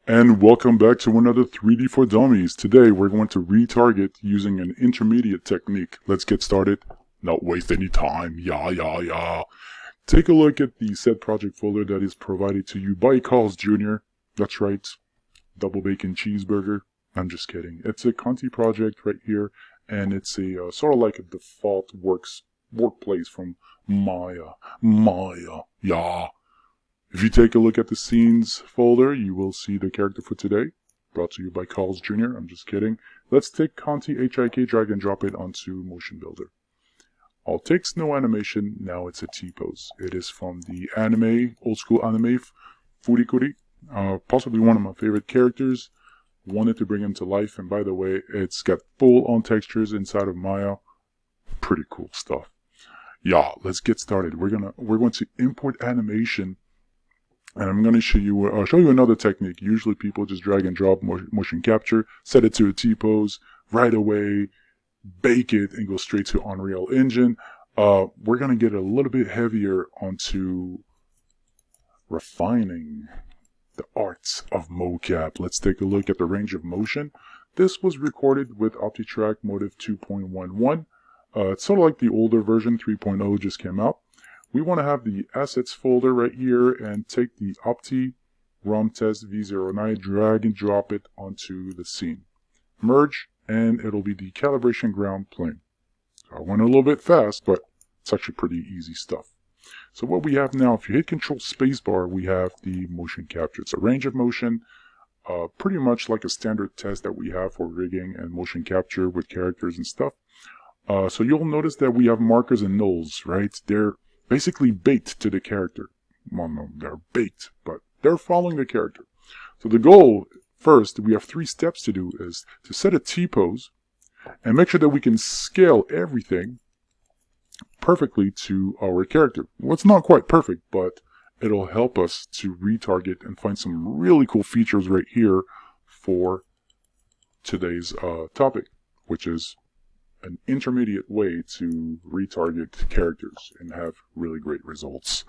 And welcome back to another 3D for Dummies. Today we're going to retarget using an intermediate technique. Let's get started. Not waste any time. Yeah. Take a look at the set project folder that is provided to you by Carl's Jr. That's right. Double bacon cheeseburger. I'm just kidding. It's a Conti project right here, and it's a sort of like a default workplace from Maya. Yeah. If you take a look at the scenes folder, you will see the character for today, brought to you by Carl's Jr. I'm just kidding. Let's take Conti HIK, drag and drop it onto Motion Builder. I'll take Snow Animation, now it's a T-pose. It is from the anime, old school anime, Furikuri, possibly one of my favorite characters. Wanted to bring him to life, and by the way, it's got full on textures inside of Maya. Pretty cool stuff. Yeah, let's get started. We're going to import animation. And I'm going to show you another technique. Usually people just drag and drop motion capture, set it to a T-pose right away, bake it, and go straight to Unreal Engine. We're going to get a little bit heavier onto refining the arts of mocap. Let's take a look at the range of motion. This was recorded with OptiTrack Motive 2.11. It's sort of like the older version, 3.0 just came out. We want to have the assets folder right here and take the Opti ROM test V09, drag and drop it onto the scene. Merge, and it'll be the calibration ground plane. So I went a little bit fast, but it's actually pretty easy stuff. So what we have now, if you hit Control Spacebar, we have the motion capture. It's a range of motion, pretty much like a standard test that we have for rigging and motion capture with characters and stuff. So you'll notice that we have markers and nulls, right? They're basically baked to the character. Well, no, they're baked, but they're following the character. So the goal, first, we have 3 steps to do, is to set a T-pose and make sure that we can scale everything perfectly to our character. Well, it's not quite perfect, but it'll help us to retarget and find some really cool features right here for today's topic, which is an intermediate way to retarget characters and have really great results.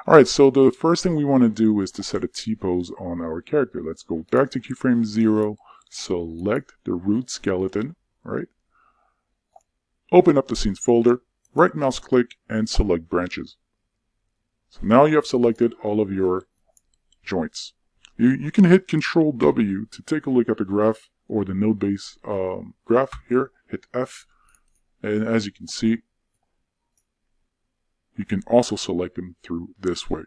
Alright, so the first thing we want to do is to set a T-pose on our character. Let's go back to keyframe 0, select the root skeleton, right? Open up the scenes folder, right mouse click, and select branches. So now you have selected all of your joints. You can hit Control W to take a look at the graph or the node base graph here. Hit F. And as you can see, you can also select them through this way.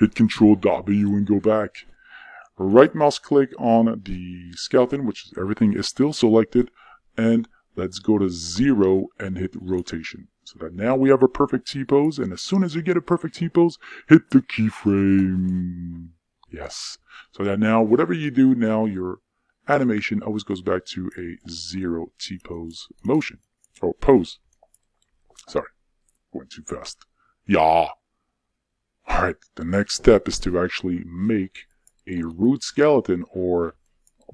Hit Control W and go back. Right mouse click on the skeleton, which everything is still selected, and let's go to 0 and hit rotation. So that now we have a perfect T-pose, and as soon as you get a perfect T-pose, hit the keyframe. Yes. So that now, whatever you do now, your animation always goes back to a 0 T-pose motion. Oh, pose. Sorry, went too fast. Yeah. Alright, the next step is to actually make a root skeleton, or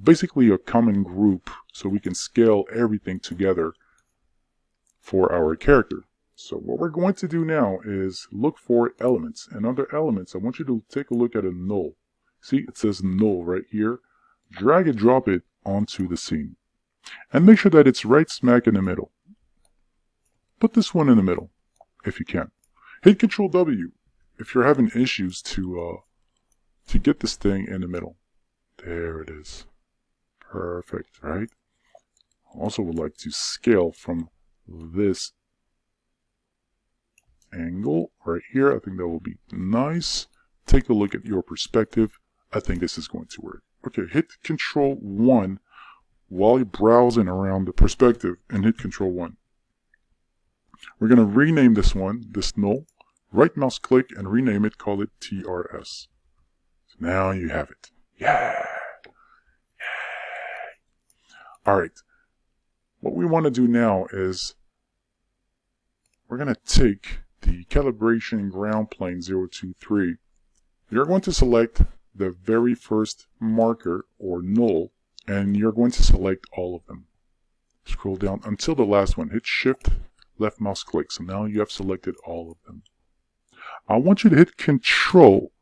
basically a common group, so we can scale everything together for our character. So what we're going to do now is look for elements. And under elements, I want you to take a look at a null. See, it says null right here. Drag and drop it onto the scene. And make sure that it's right smack in the middle. Put this one in the middle, if you can. Hit Control W if you're having issues to get this thing in the middle. There it is. Perfect, right? Also would like to scale from this angle right here. I think that will be nice. Take a look at your perspective. I think this is going to work. Okay, hit Control 1 while you're browsing around the perspective, and hit Control 1. We're going to rename this one, this null. Right mouse click and rename it, call it TRS. So now you have it. Yeah! Alright. What we want to do now is we're going to take the calibration ground plane 023. You're going to select the very first marker or null, and you're going to select all of them. Scroll down until the last one. Hit Shift left mouse click. So now you have selected all of them. I want you to hit Control,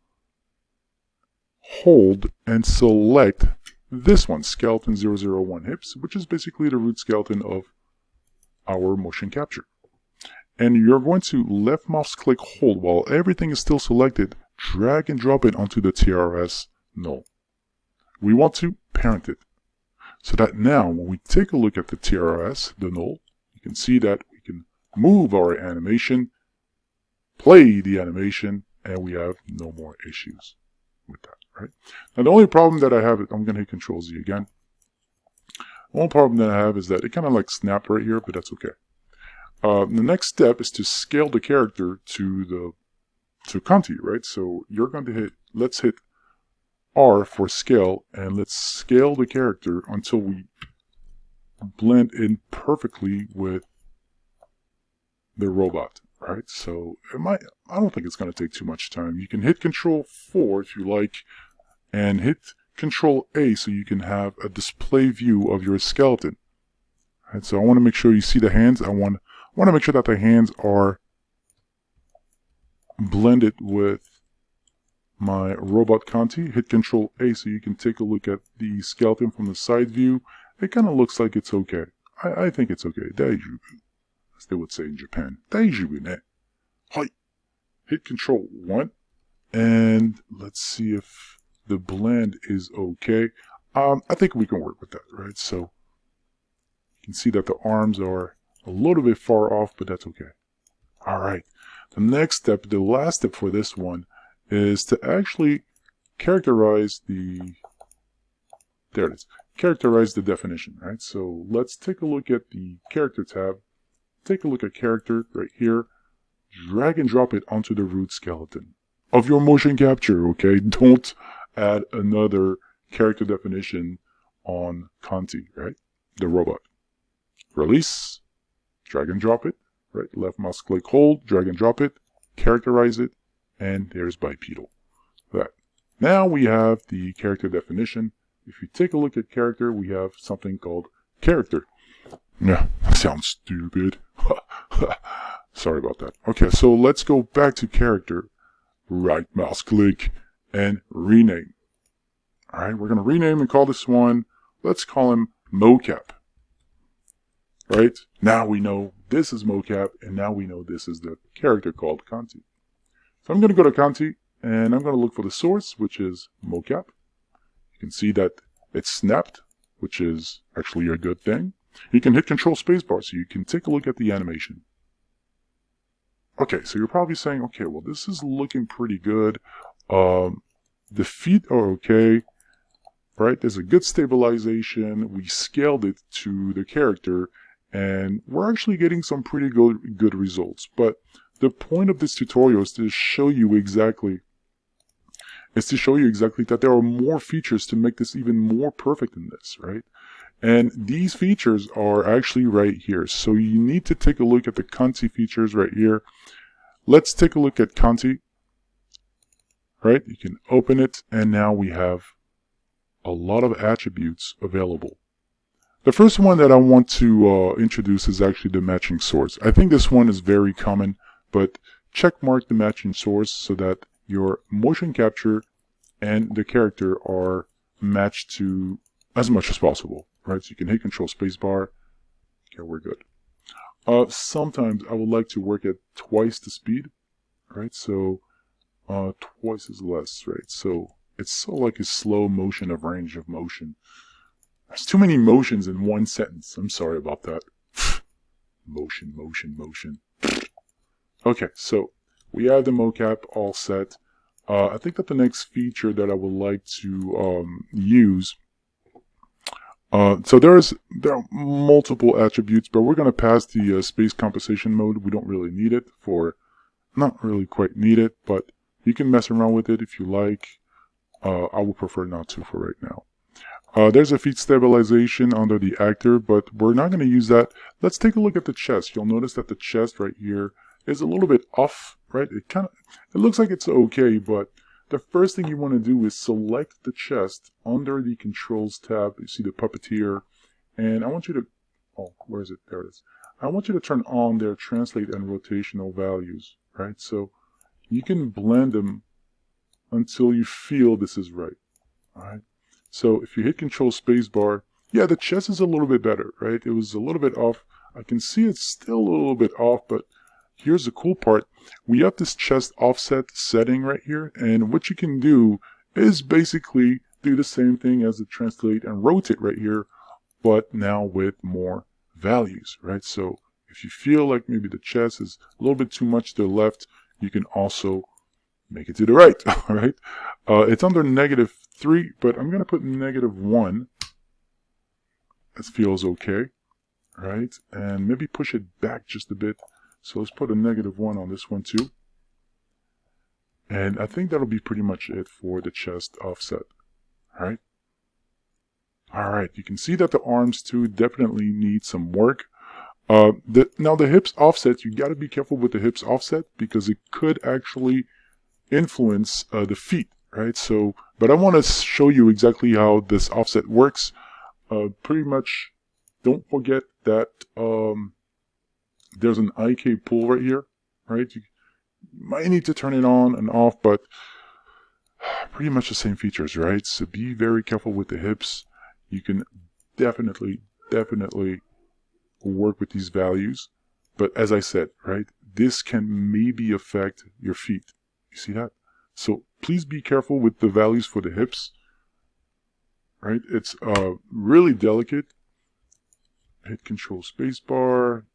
hold, and select this one, skeleton 001 hips, which is basically the root skeleton of our motion capture. And you're going to left mouse click hold while everything is still selected, drag and drop it onto the TRS null. We want to parent it so that now when we take a look at the TRS, the null, you can see that we can move our animation, play the animation, and we have no more issues with that, right? Now the only problem that I have, I'm going to hit Control Z again. The only problem that I have is that it kind of like snapped right here, but that's okay. The next step is to scale the character to Conti, right? So you're going to hit, let's hit R for scale, and let's scale the character until we blend in perfectly with the robot, right? So I don't think it's going to take too much time. You can hit Control 4 if you like, and hit Control A so you can have a display view of your skeleton. Right, so I want to make sure you see the hands. I want to make sure that the hands are blended with my robot Conti. Hit Control A so you can take a look at the skeleton from the side view. It kind of looks like it's okay. I think it's okay. Daijoubu, as they would say in Japan. Daijoubu ne. Hi. Hit Control 1, and let's see if the blend is okay. I think we can work with that, right? So you can see that the arms are a little bit far off, but that's okay. All right. The next step, the last step for this one, is to actually characterize the, there it is, characterize the definition, right? So let's take a look at the character tab, take a look at character right here, drag and drop it onto the root skeleton of your motion capture, okay? Don't add another character definition on Conti, right? The robot. Release, drag and drop it, right? Left mouse click hold, drag and drop it, characterize it, and there's bipedal. That. Now we have the character definition. If you take a look at character, we have something called character. Yeah, that sounds stupid. Sorry about that. Okay, so let's go back to character. Right mouse click and rename. Alright, we're going to rename and call this one, let's call him mocap. Right? Now we know this is mocap, and now we know this is the character called Conti. So I'm going to go to Conti, and I'm going to look for the source, which is mocap. You can see that it's snapped, which is actually a good thing. You can hit Control Spacebar so you can take a look at the animation. Okay, so you're probably saying, okay, well, this is looking pretty good. The feet are okay, right? There's a good stabilization. We scaled it to the character, and we're actually getting some pretty good results. But the point of this tutorial is to show you exactly that there are more features to make this even more perfect than this, right? And these features are actually right here. So you need to take a look at the Conti features right here. Let's take a look at Conti, right? You can open it, and now we have a lot of attributes available. The first one that I want to introduce is actually the matching source. I think this one is very common, but check mark the matching source so that your motion capture and the character are matched to as much as possible, right? So you can hit Control Spacebar. Okay, we're good. Sometimes I would like to work at twice the speed, right? So twice as less, right? So it's so like a slow motion of range of motion. There's too many motions in one sentence. I'm sorry about that. Motion, motion, motion. Okay, so we have the mocap all set. I think that the next feature that I would like to use, so there are multiple attributes, but we're going to pass the space compensation mode. We don't really need it for, not really quite need it, but you can mess around with it if you like. I would prefer not to for right now. There's a feet stabilization under the actor, but we're not going to use that. Let's take a look at the chest. You'll notice that the chest right here is a little bit off, right? It looks like it's okay, but the first thing you want to do is select the chest under the controls tab. You see the puppeteer, and I want you to, oh, where is it? There it is. I want you to turn on their translate and rotational values, right? So you can blend them until you feel this is right, all right? So if you hit Control Spacebar, yeah, the chest is a little bit better, right? It was a little bit off. I can see it's still a little bit off, but here's the cool part. We have this chest offset setting right here, and what you can do is basically do the same thing as the translate and rotate right here, but now with more values, right? So if you feel like maybe the chest is a little bit too much to the left, you can also make it to the right, all right? It's under -3, but I'm going to put -1. That feels okay, right? And maybe push it back just a bit. So let's put a -1 on this one too. And I think that'll be pretty much it for the chest offset, all right? All right, you can see that the arms too definitely need some work. Now the hips offset, you got to be careful with the hips offset because it could actually influence the feet, right? So, but I want to show you exactly how this offset works. Pretty much, don't forget that there's an IK pull right here, right? You might need to turn it on and off, but pretty much the same features, right? So be very careful with the hips. You can definitely work with these values. But as I said, right, this can maybe affect your feet. You see that? So please be careful with the values for the hips, right? It's really delicate. Hit Control Spacebar.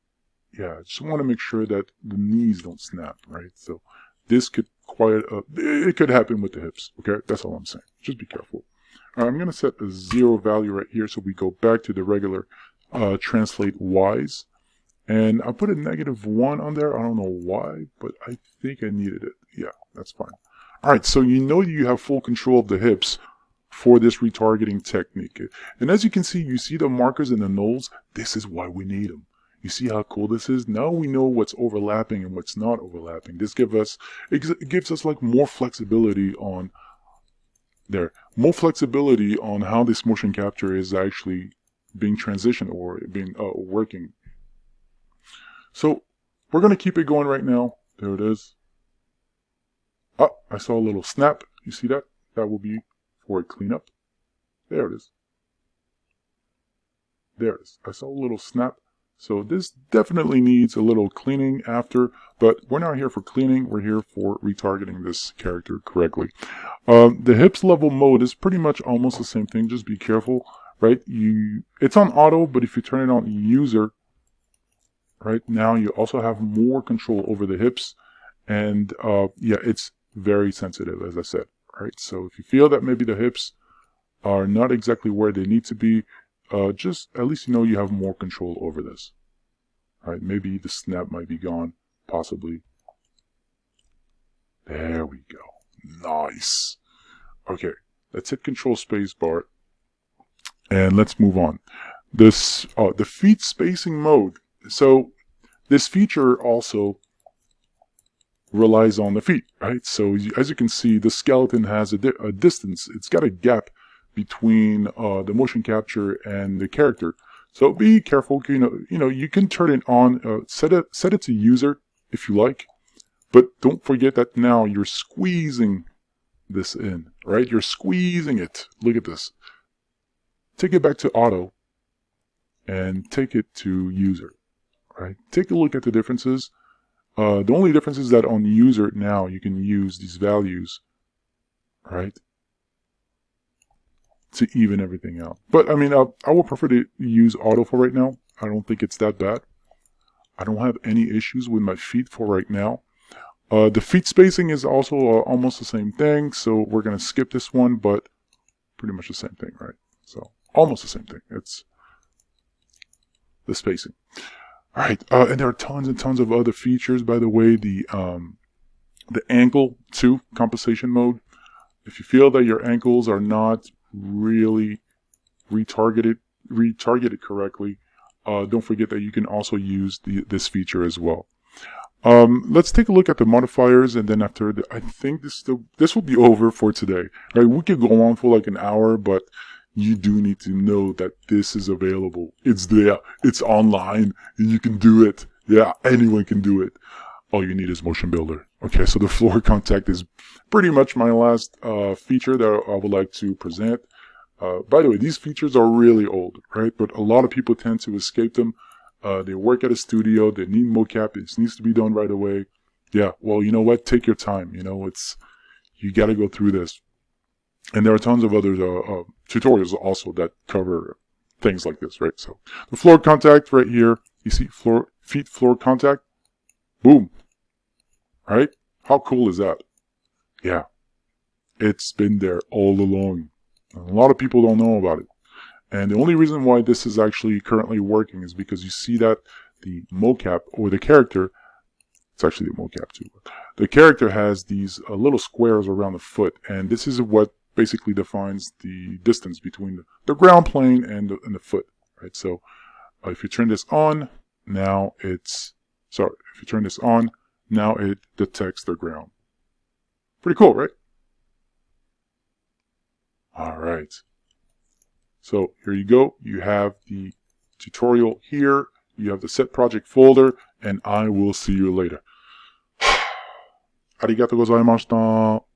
Yeah, just want to make sure that the knees don't snap, right? So this could it could happen with the hips, okay? That's all I'm saying. Just be careful. I'm going to set a 0 value right here so we go back to the regular translate Ys. And I'll put a -1 on there. I don't know why, but I think I needed it. Yeah, that's fine. All right, so you have full control of the hips for this retargeting technique. And as you can see, you see the markers and the nulls. This is why we need them. You see how cool this is? Now we know what's overlapping and what's not overlapping. This gives us like more flexibility on how this motion capture is actually being transitioned or being working. So we're going to keep it going right now. There it is. Oh, I saw a little snap. You see that? That will be for a cleanup. There it is. There it is. I saw a little snap. So this definitely needs a little cleaning after, but we're not here for cleaning. We're here for retargeting this character correctly. The hips level mode is pretty much almost the same thing. Just be careful, right? It's on auto, but if you turn it on user, right now you also have more control over the hips. And yeah, it's very sensitive, as I said, right? So if you feel that maybe the hips are not exactly where they need to be, just at least you have more control over this. All right, maybe the snap might be gone, possibly. There we go. Nice. Okay, let's hit Control Spacebar, and let's move on. This the feet spacing mode. So this feature also relies on the feet, right? So as you can see, the skeleton has a distance. It's got a gap between the motion capture and the character. So be careful. You can turn it on, set it to user if you like, but don't forget that now you're squeezing this in, right? You're squeezing it. Look at this. Take it back to auto and take it to user, right? Take a look at the differences. The only difference is that on user now you can use these values, right, to even everything out. But I mean, I would prefer to use auto for right now. I don't think it's that bad. I don't have any issues with my feet for right now. The feet spacing is also almost the same thing, so we're going to skip this one, but pretty much the same thing, right? So almost the same thing. It's the spacing. All right, and there are tons and tons of other features, by the way. The ankle too, compensation mode. If you feel that your ankles are not really retargeted correctly, don't forget that you can also use this feature as well. Let's take a look at the modifiers, and then after I think this will be over for today. Right, we could go on for like an hour, but you do need to know that this is available. It's there. It's online. You can do it. Yeah, anyone can do it. All you need is Motion Builder. Okay, so the floor contact is pretty much my last feature that I would like to present. By the way, these features are really old, right? But a lot of people tend to escape them. They work at a studio, they need mocap, it needs to be done right away. Yeah, well, you know what? Take your time. You know, you got to go through this. And there are tons of other tutorials also that cover things like this, right? So the floor contact right here, you see feet floor contact, boom, right? How cool is that? Yeah, it's been there all along. A lot of people don't know about it. And the only reason why this is actually currently working is because you see that the mocap or the character, it's actually the mocap too, the character has these little squares around the foot, and this is what basically defines the distance between the ground plane and the foot, right? So if you turn this on, now if you turn this on, now it detects the ground. Pretty cool, right? All right. So here you go. You have the tutorial here. You have the set project folder, and I will see you later. ありがとうございました。